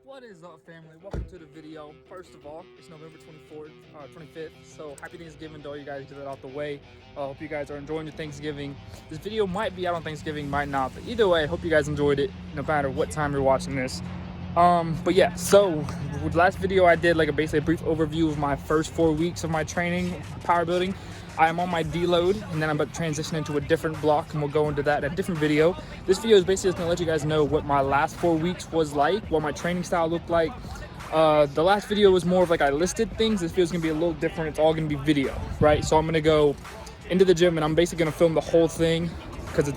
What is up, family? Welcome to the video. First of all, it's November 25th, so happy Thanksgiving to all you guys. Get that out the way. Hope you guys are enjoying your Thanksgiving. This video might be out on Thanksgiving, might not, but either way, I hope you guys enjoyed it no matter what time you're watching this. But yeah, so with the last video I did basically a brief overview of my first 4 weeks of my training, power building. I am on my deload, and then I'm about to transition into a different block, and we'll go into that in a different video. This video is basically just gonna let you guys know what my last 4 weeks was like, what my training style looked like. The last video was more of I listed things. This video is gonna be a little different. It's all gonna be video, right? So I'm gonna go into the gym, and I'm basically gonna film the whole thing because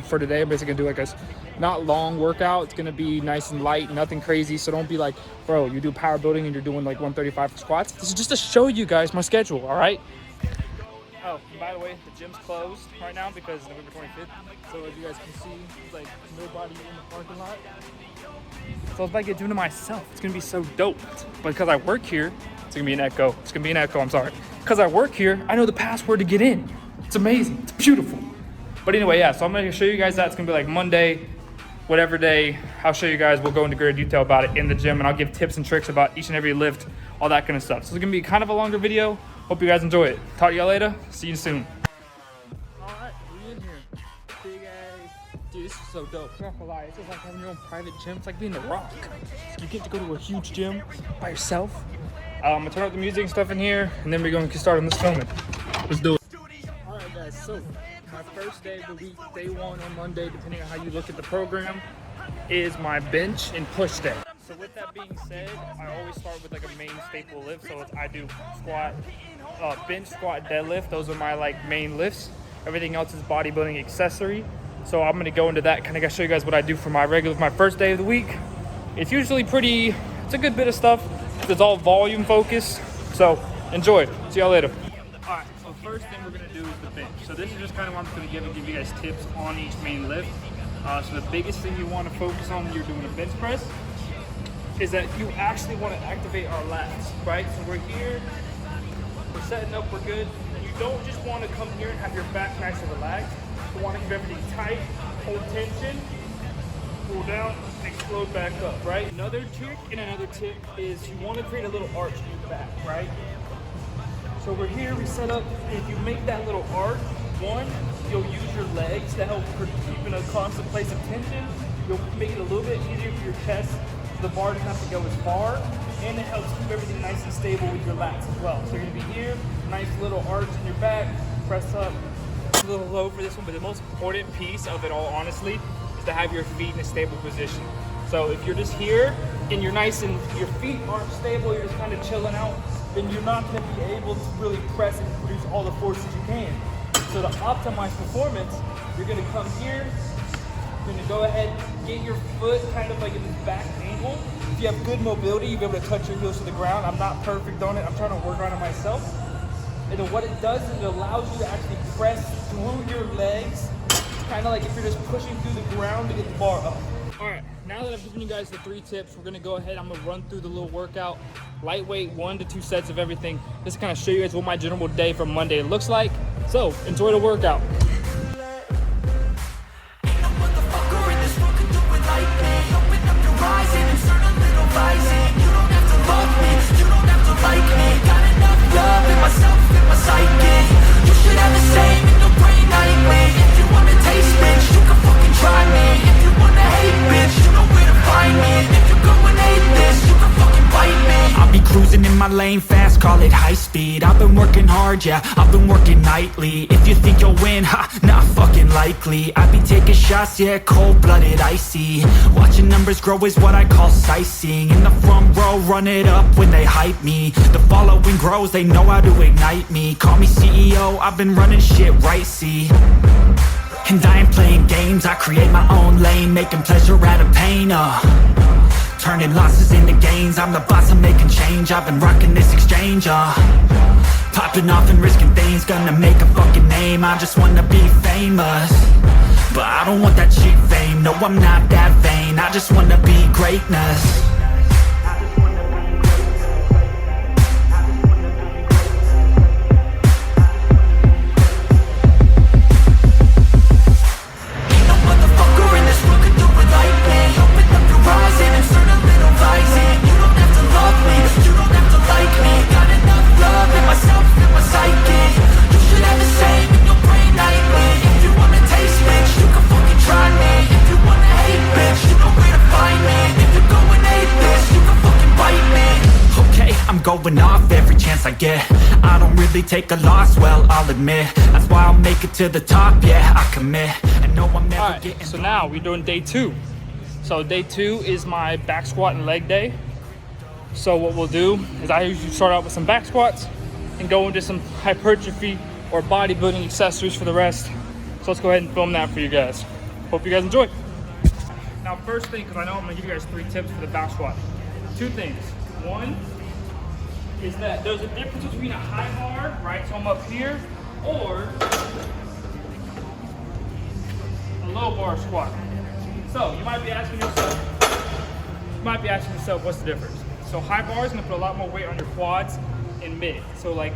for today. I'm basically gonna do a not long workout. It's gonna be nice and light, nothing crazy. So don't be like, bro, you do power building and you're doing 135 squats. This is just to show you guys my schedule, all right? Oh, and by the way, the gym's closed right now because it's November 25th. So as you guys can see, there's nobody in the parking lot. So I was about to get doing it myself. It's gonna be so dope. But because I work here, it's gonna be an echo. It's gonna be an echo, I'm sorry. Because I work here, I know the password to get in. It's amazing, it's beautiful. But anyway, yeah, so I'm gonna show you guys that. It's gonna be Monday, whatever day. I'll show you guys, we'll go into greater detail about it in the gym, and I'll give tips and tricks about each and every lift, all that kind of stuff. So it's gonna be kind of a longer video. Hope you guys enjoy it. Talk to y'all later. See you soon. Alright, we in here. Big ass. Dude, this is so dope. I'm not gonna lie. It's just like having your own private gym. It's like being The Rock. You get to go to a huge gym by yourself. I'm gonna turn up the music and stuff in here, and then we're gonna get started on this filming. Let's do it. Alright guys, so my first day of the week, day one on Monday, depending on how you look at the program, is my bench and push day. So with that being said, I always start with a main staple lift. So I do squat, bench, squat, deadlift. Those are my main lifts. Everything else is bodybuilding accessory. So I'm gonna go into that, kind of show you guys what I do for my first day of the week. It's usually it's a good bit of stuff. It's all volume focused. So enjoy. See y'all later. All right, so first thing we're gonna do is the bench. So this is just kind of what I'm gonna give you guys tips on each main lift. So the biggest thing you want to focus on when you're doing a bench press is that you actually want to activate our lats, right? So we're here, we're setting up, we're good. And you don't just want to come here and have your back nice and relaxed. You want to keep everything tight, hold tension, pull down, explode back up, right? Another trick and another tip is you want to create a little arch in your back, right? So we're here, we set up, and if you make that little arch, one, you'll use your legs to help keep in a constant place of tension. You'll make it a little bit easier for your chest. The bar doesn't have to go as far, and it helps keep everything nice and stable with your lats as well. So you're gonna be here, nice little arch in your back, press up. It's a little low for this one, but the most important piece of it all, honestly, is to have your feet in a stable position. So if you're just here, and you're nice and your feet aren't stable, you're just kind of chilling out, then you're not gonna be able to really press and produce all the forces you can. So to optimize performance, you're gonna come here, you're gonna go ahead, get your foot kind of in this back angle. If you have good mobility, you'll be able to touch your heels to the ground. I'm not perfect on it. I'm trying to work on it myself. And then what it does is it allows you to actually press through your legs. It's kind of like if you're just pushing through the ground to get the bar up. All right, now that I've given you guys the 3 tips, we're gonna go ahead. I'm gonna run through the little workout. Lightweight, 1 to 2 sets of everything. Just to kind of show you guys what my general day from Monday looks like. So enjoy the workout. Lane fast, call it high speed. I've been working hard, yeah, I've been working nightly. If you think you'll win, ha, not fucking likely. I be taking shots, yeah, cold-blooded, icy. Watching numbers grow is what I call sightseeing. In the front row, run it up when they hype me. The following grows, they know how to ignite me. Call me CEO, I've been running shit right, see. And I ain't playing games, I create my own lane, making pleasure out of pain, turning losses into gains. I'm the boss, I'm making change. I've been rocking this exchange, popping off and risking things. Gonna make a fucking name. I just wanna be famous, but I don't want that cheap fame. No, I'm not that vain. I just wanna be greatness. Ain't no motherfucker in this world could do it like me. Open up your eyes and insert a little vice. I'm going off every chance I get. I don't really take a loss, well, I'll admit. That's why I'll make it to the top, yeah, I commit. And no, I'm never getting. So now we're doing day 2. So day 2 is my back squat and leg day. So what we'll do is I usually start out with some back squats and go into some hypertrophy or bodybuilding accessories for the rest. So let's go ahead and film that for you guys. Hope you guys enjoy. Now first thing, because I know I'm gonna give you guys 3 tips for the back squat. 2 things. One is that there's a difference between a high bar, right? So I'm up here, or a low bar squat. So you might be asking yourself, what's the difference? So high bar is gonna put a lot more weight on your quads and mid. So like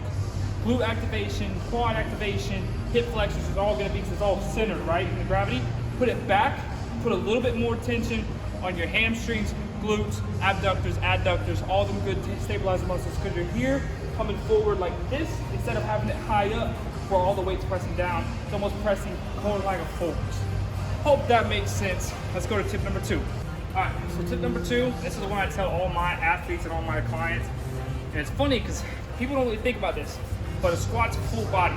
glute activation, quad activation, hip flexors is all gonna be, because it's all centered, right, in the gravity. Put it back, put a little bit more tension on your hamstrings, glutes, abductors, adductors, all them good stabilizer muscles, because you're here coming forward like this instead of having it high up where all the weight's pressing down. It's almost pressing more like a force. Hope that makes sense. Let's go to tip number 2. All right, so tip number 2, this is the one I tell all my athletes and all my clients. And it's funny because people don't really think about this, but a squat's full body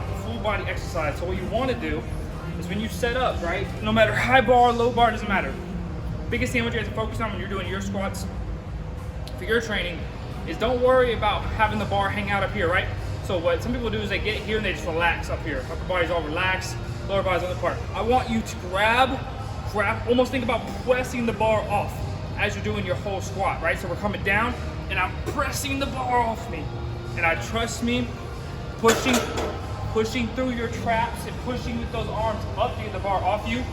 exercise. So what you want to do is when you set up, right, no matter high bar, low bar, doesn't matter. Biggest thing I want you guys to focus on when you're doing your squats for your training is don't worry about having the bar hang out up here, right? So what some people do is they get here and they just relax up here. Upper body's all relaxed, lower body's on the part. I want you to grab, almost think about pressing the bar off as you're doing your whole squat, right? So we're coming down and I'm pressing the bar off me. And I trust me, pushing through your traps and pushing with those arms up to get the bar off you,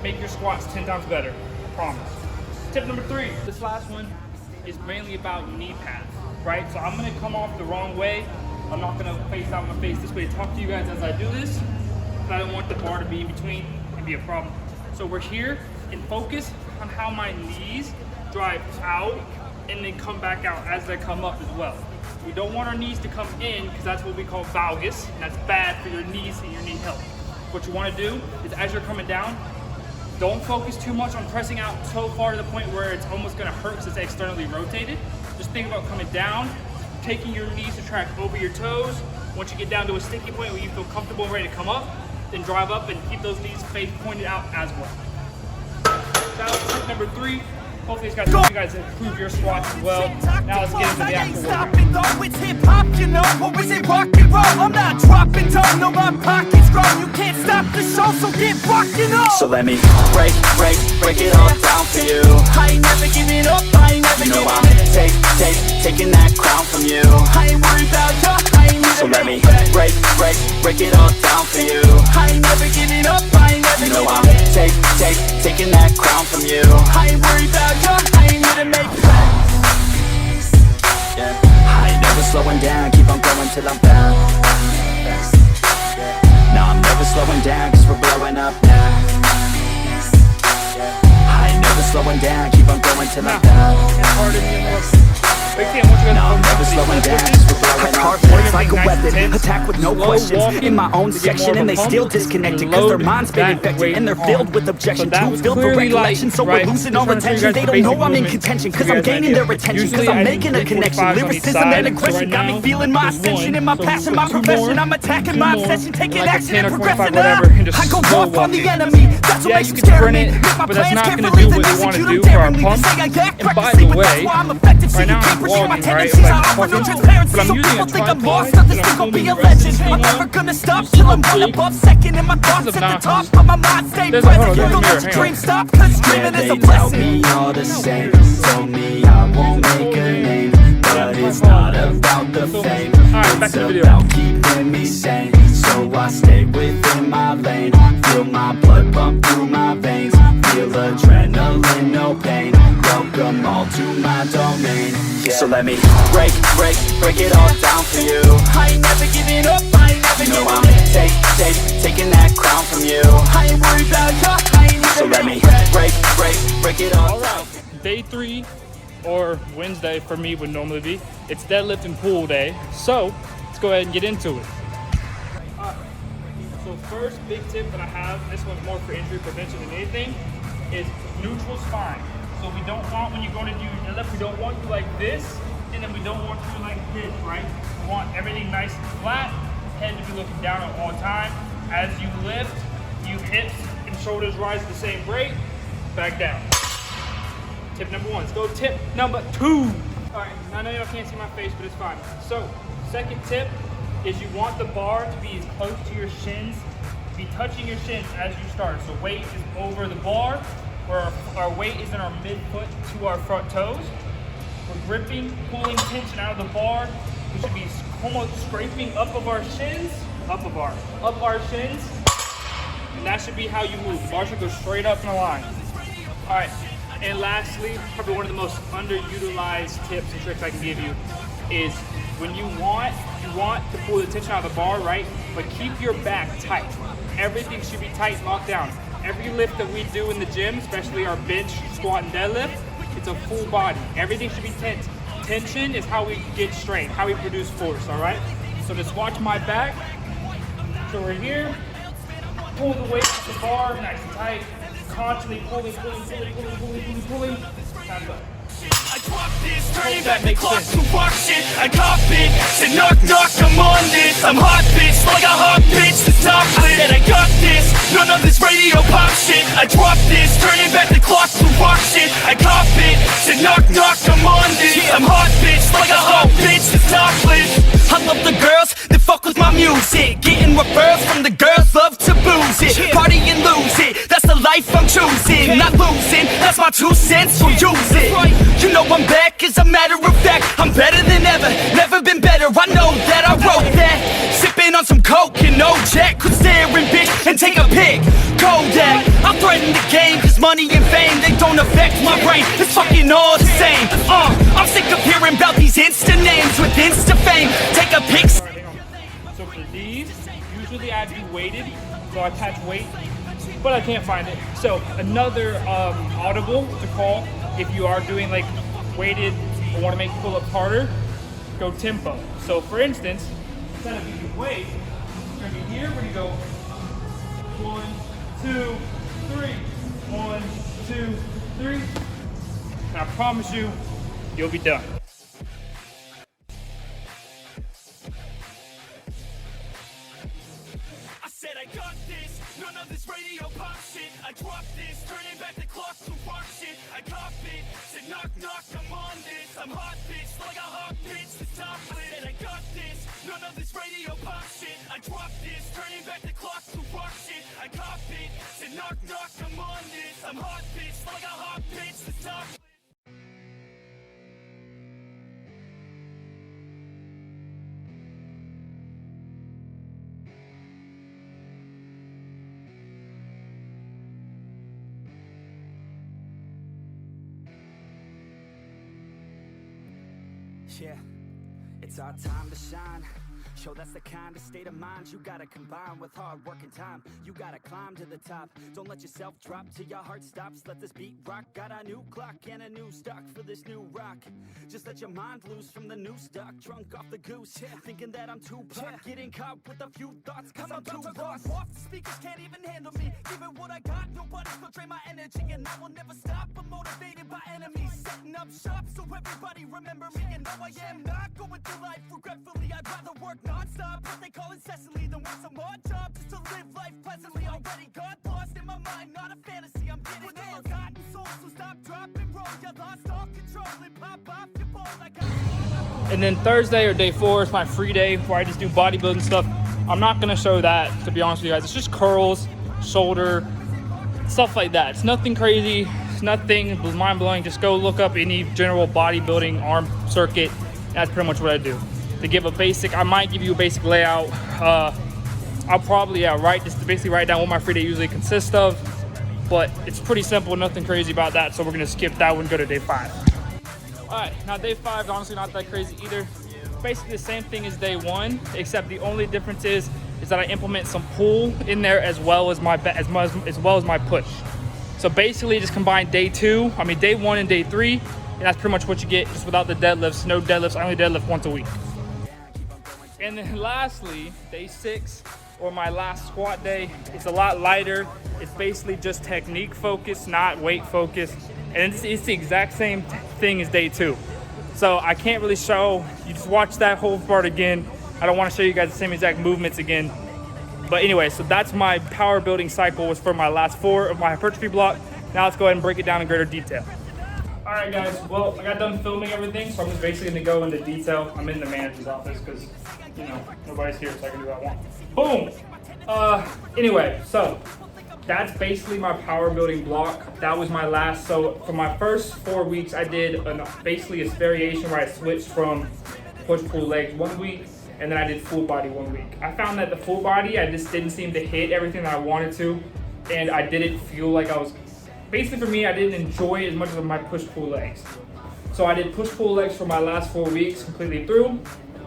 make your squats 10 times better. Promise. Tip number 3, this last one is mainly about knee pads, right? So I'm gonna come off the wrong way. I'm not gonna face out my face this way to talk to you guys as I do this, but I don't want the bar to be in between and be a problem. So we're here and focus on how my knees drive out and then come back out as they come up as well. We don't want our knees to come in because that's what we call valgus, and that's bad for your knees and your knee health. What you wanna do is as you're coming down, don't focus too much on pressing out so far to the point where it's almost gonna hurt because it's externally rotated. Just think about coming down, taking your knees to track over your toes. Once you get down to a sticky point where you feel comfortable and ready to come up, then drive up and keep those knees face pointed out as well. That was tip number 3. Hopefully these guys help you guys improve your squats as well. Now let's get into the actual workout. It's hip hop, you know, or is it rock and roll? I'm not dropping down, no, my pocket's grown. You can't stop the show, so get rockin' up. So let me break it all down for you. I ain't never giving up, I ain't never You know giving I'm up. taking that crown from you. I ain't worried about you, I ain't never So let me break break it all down for you. I ain't never giving up, I ain't never You know giving I'm up. taking that crown from you. I ain't worried about you, I ain't here to make plans. Yeah. I ain't never slowing down, keep on going till I'm found. No, I'm never slowing down, cause we're blowing up now. I ain't never slowing down, keep on going till I'm down. No, I'm never slowing down, cause we're blowing up. Hard work's like a weapon, attack with no questions. In my own section and they still disconnected, cause their mind's been infected and they're filled with objection. Too filled for recollection, so we're losing all attention. They don't know I'm in contention, cause I'm gaining their attention, cause I'm making a connection. Lyricism and aggression got me feeling my ascension. In my passion, my profession, I'm attacking my obsession, taking action and progressing up. I go off on the enemy, that's what makes them scare me. Make my plans carefully, then execute them daringly. They say I act recklessly, but that's why I'm effective. See, you can't pursue my tendencies, I offer no transparency. So people think I'm lost, others think I'll be a legend. I'm never gonna stop till I'm one above second. And my thoughts at the top, but my mind stay present. You don't let your dreams stop, cause dreaming is a They tell blessing. me all the same, told me I won't make a name, but it's not about the fame, it's about keeping me sane. So I stay within my lane, feel my blood pump through my veins, feel adrenaline, no pain, welcome all to my domain. So let me break it all down for you. I ain't never giving up, I ain't never You know giving I'm up. taking that crown from you. I ain't worried about you, I ain't So never let me break. break it all down. Day 3, or Wednesday for me would normally be, it's deadlift and pool day. So let's go ahead and get into it. So first big tip that I have, this one's more for injury prevention than anything, is neutral spine. So we don't want, when you're going to do your deadlift, we don't want you like this And then we don't want to be like this, right? We want everything nice and flat, head to be looking down at all time. As you lift, you hips and shoulders rise at the same rate, back down. Tip number one. Let's go tip number two. All right, I know y'all can't see my face, but it's fine. So, second tip is you want the bar to be as close to your shins, be touching your shins as you start. So weight is over the bar, where our weight is in our midfoot to our front toes. We're gripping, pulling tension out of the bar. We should be almost scraping up our shins, up our shins, and that should be how you move. The bar should go straight up in a line. All right, and lastly, probably one of the most underutilized tips and tricks I can give you is when you want to pull the tension out of the bar, right? But keep your back tight. Everything should be tight and locked down. Every lift that we do in the gym, especially our bench, squat, and deadlift, it's a full body. Everything should be tense. Tension is how we get strength, how we produce force, all right? So just watch my back. So we're here, pull the weight off the bar, nice and tight. Constantly pulling. Time's up. I drop this, turning back the clock to rock shit. I cop it, said knock, I'm on this. I'm hot bitch, like a hot bitch, the top lit. And I got this, none of this radio pop shit. I drop this, turning back the clock to rock shit. I cop it, said knock, I'm on this. I'm hot bitch, like a hot bitch, the top lit. I love the girls that fuck with my music, getting referrals from the girls, love to booze it. Party and lose it, that's the life I'm choosing. Not losing, that's my 2 cents, so use it. You know I'm back, as a matter of fact, I'm better than ever, never been better, I know that, I wrote that. Sipping on some coke and no jack, could stare and bitch and take a pic, Kodak. I threaten the game, cause money and fame, they don't affect my brain, it's fucking all the same. I'm sick of hearing about these Insta names with Insta fame, take a pic. All right, hang on. So for these, usually I do weighted, so I attach weight, but I can't find it. So another audible to call if you are doing like weighted or want to make pull-ups harder, go tempo. So for instance, instead of using weight, you're gonna be here, we're gonna go 1, 2, 3, 1, 2, 3, and I promise you, you'll be done. I said I got this, none of this radio pop shit. I drop this, turning back the clock to rock shit. I cop it, said knock, I'm on this. I'm hot bitch, like a hot bitch, the top lit. And I got this, none of this radio pop shit. I drop this, turning back the clock to rock shit. I cop it, said knock, I'm on this. I'm hot bitch, like a hot bitch, the top lit. Yeah, it's our time to shine. Show that's the kind of state of mind you gotta combine with hard work and time. You gotta climb to the top. Don't let yourself drop till your heart stops. Let this beat rock. Got a new clock and a new stock for this new rock. Just let your mind loose from the new stock. Drunk off the goose, thinking that I'm too pop. Getting caught with a few thoughts cause I'm too lost. Off the speakers can't even handle me. Giving what I got, nobody's gonna drain my energy. And I will never stop, I'm motivated by enemies. Setting up shop so everybody remember me. And no, I am not going through life regretfully. I'd rather work non-stop, what they call incessantly, than work some odd job just to live life pleasantly. Already got lost in my mind, not a fantasy. I'm getting with a forgotten soul, so stop, drop, and roll. You lost all control and pop off your ball like I. And then Thursday or day 4 is my free day where I just do bodybuilding stuff. I'm not gonna show that, to be honest with you guys. It's just curls, shoulder, stuff like that. It's nothing crazy. It's nothing mind-blowing. Just go look up any general bodybuilding arm circuit. That's pretty much what I do. To give a basic, I might give you a basic layout. I'll probably just basically write down what my free day usually consists of, but it's pretty simple, nothing crazy about that. So we're gonna skip that one, go to day 5. All right, now day 5 is honestly not that crazy either. Basically the same thing as day 1, except the only difference is that I implement some pull in there as well as my push. So basically just combine day 1 and day 3, and that's pretty much what you get, just without the deadlifts. No deadlifts, I only deadlift once a week. And then lastly, day 6, or my last squat day, it's a lot lighter. It's basically just technique focused, not weight focused. And it's the exact same thing as day 2. So I can't really show, you just watch that whole part again. I don't want to show you guys the same exact movements again. But anyway, so that's my power building cycle was for my last 4 of my hypertrophy block. Now let's go ahead and break it down in greater detail. All right, guys, well, I got done filming everything, so I'm just basically gonna go into detail. I'm in the manager's office because, you know, nobody's here, so I can do what I want. Boom! Anyway, so that's basically my power building block. That was my last, so for my first 4 weeks, I did basically a variation where I switched from push-pull legs 1 week, and then I did full body 1 week. I found that the full body, I just didn't seem to hit everything that I wanted to, and I didn't feel like I was, basically for me, I didn't enjoy it as much as my push-pull legs. So I did push-pull legs for my last 4 weeks completely through,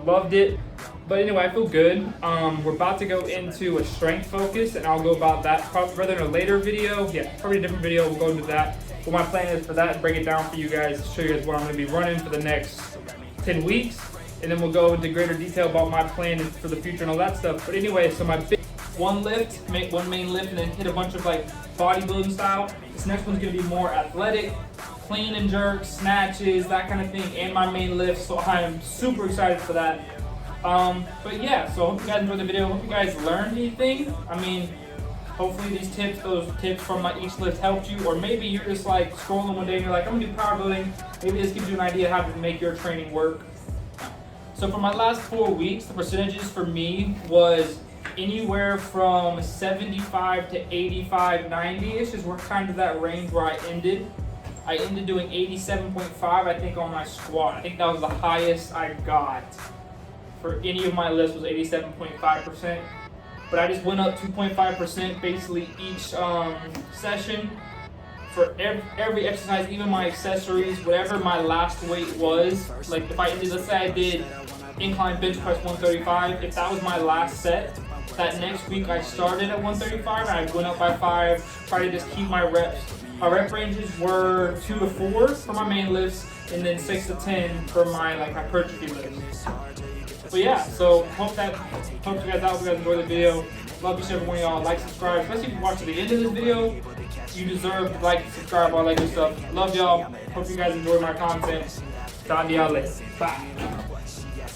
loved it. But anyway, I feel good. We're about to go into a strength focus, and I'll go about that probably rather in a later video. Yeah, probably a different video, we'll go into that. What my plan is for that, break it down for you guys, show you guys what I'm gonna be running for the next 10 weeks. And then we'll go into greater detail about my plan for the future and all that stuff. But anyway, so my big one main lift, and then hit a bunch of like bodybuilding style. This next one's gonna be more athletic, clean and jerks, snatches, that kind of thing, and my main lift. So I am super excited for that. But yeah, so I hope you guys enjoyed the video. I hope you guys learned anything. I mean, hopefully these tips, those tips from each lift helped you, or maybe you're just like scrolling one day and you're like, I'm gonna do power building. Maybe this gives you an idea how to make your training work. So for my last 4 weeks, the percentages for me was anywhere from 75 to 85, 90-ish is kind of that range where I ended. I ended doing 87.5, I think, on my squat. I think that was the highest I got for any of my lifts was 87.5%. But I just went up 2.5% basically each session for every exercise, even my accessories, whatever my last weight was. Like if I did, let's say I did incline bench press 135, if that was my last set, that next week I started at 135 and I went up by 5, try to just keep my reps. My rep ranges were 2 to 4 for my main lifts, and then 6 to 10 for my like hypertrophy lifts. But yeah, so hope you guys out, hope you guys enjoyed the video. Love each and every one of y'all. Like, subscribe, especially if you watch to the end of this video. You deserve to like, subscribe, all that good stuff. Love y'all. Hope you guys enjoy my content. Talk to y'all later. Bye.